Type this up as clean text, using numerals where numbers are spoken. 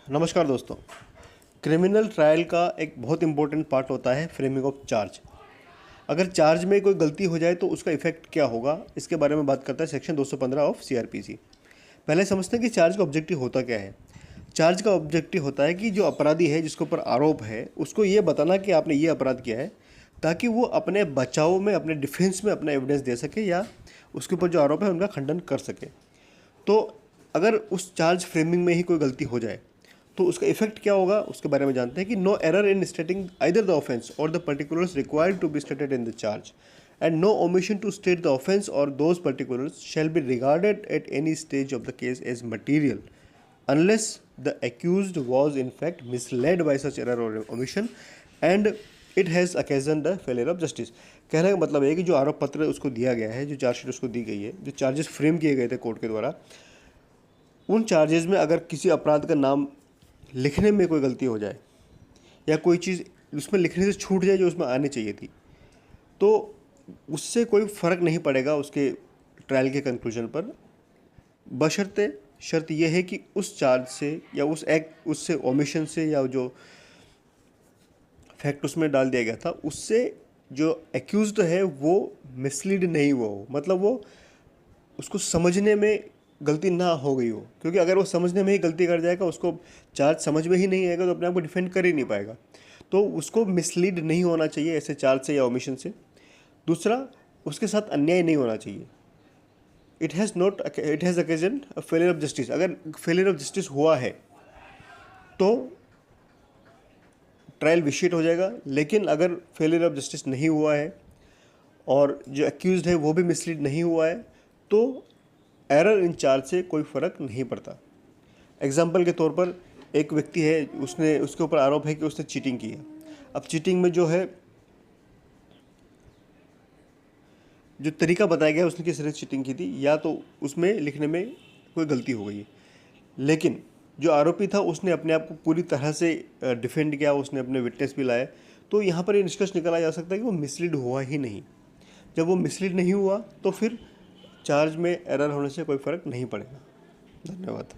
नमस्कार दोस्तों। Criminal trial का एक बहुत इंपॉर्टेंट पार्ट होता है फ्रेमिंग ऑफ चार्ज। अगर चार्ज में कोई गलती हो जाए तो उसका इफेक्ट क्या होगा, इसके बारे में बात करता है सेक्शन 215 ऑफ सीआरपीसी। पहले समझते हैं कि चार्ज का ऑब्जेक्टिव होता क्या है। चार्ज का ऑब्जेक्टिव होता है कि जो अपराधी है, जिसके ऊपर आरोप है, उसको ये बताना कि आपने ये अपराध किया है, ताकि वो अपने बचाव में, अपने डिफेंस में अपना एविडेंस दे सके या उसके ऊपर जो आरोप है उनका खंडन कर सके। तो अगर उस चार्ज फ्रेमिंग में ही कोई गलती हो जाए तो उसका इफेक्ट क्या होगा, उसके बारे में जानते हैं कि no error in stating either the offence or the particulars required to be stated in the charge and no omission to state the offence or those particulars shall be regarded at any stage of the case as material unless the accused was in fact misled by such error or omission and it has occasioned the failure of justice। कहने का मतलब है कि जो आरोप पत्र उसको दिया गया है, जो चार्जशीट उसको दी गई है, जो चार्जेस फ्रेम किए गए थे कोर्ट के द्वारा, उन चार्जेस में अगर किसी अपराध का नाम लिखने में कोई गलती हो जाए या कोई चीज़ उसमें लिखने से छूट जाए जो उसमें आनी चाहिए थी, तो उससे कोई फ़र्क नहीं पड़ेगा उसके ट्रायल के कंक्लूजन पर, बशर्ते शर्त यह है कि उस चार्ज से या उस एक्ट, उससे ओमिशन से या जो फैक्ट उसमें डाल दिया गया था उससे जो एक्यूज्ड है वो मिसलीड नहीं हुआ हो, मतलब वो उसको समझने में गलती ना हो गई हो। क्योंकि अगर वो समझने में ही गलती कर जाएगा, उसको चार्ज समझ में ही नहीं आएगा, तो अपने आप को डिफेंड कर ही नहीं पाएगा। तो उसको मिसलीड नहीं होना चाहिए ऐसे चार्ज से या ओमिशन से। दूसरा, उसके साथ अन्याय नहीं होना चाहिए। It has occasion failure of justice. अगर फेलियर ऑफ जस्टिस हुआ है तो ट्रायल विशिएट हो जाएगा, लेकिन अगर फेलियर ऑफ जस्टिस नहीं हुआ है और जो एक्यूज्ड है वो भी मिसलीड नहीं हुआ है तो एरर इन चार्ज से कोई फ़र्क नहीं पड़ता। एग्जाम्पल के तौर पर एक व्यक्ति है, उसके ऊपर आरोप है कि उसने चीटिंग की है। अब चीटिंग में जो है, जो तरीका बताया गया उसने किस तरह से चीटिंग की थी, या तो उसमें लिखने में कोई गलती हो गई है, लेकिन जो आरोपी था उसने अपने आप को पूरी तरह से डिफेंड किया, उसने अपने विटनेस भी लाए। तो यहाँ पर ये निष्कर्ष निकाला जा सकता है कि वो मिसलीड हुआ ही नहीं। जब वो मिसलीड नहीं हुआ तो फिर चार्ज में एरर होने से कोई फ़र्क नहीं पड़ेगा। धन्यवाद।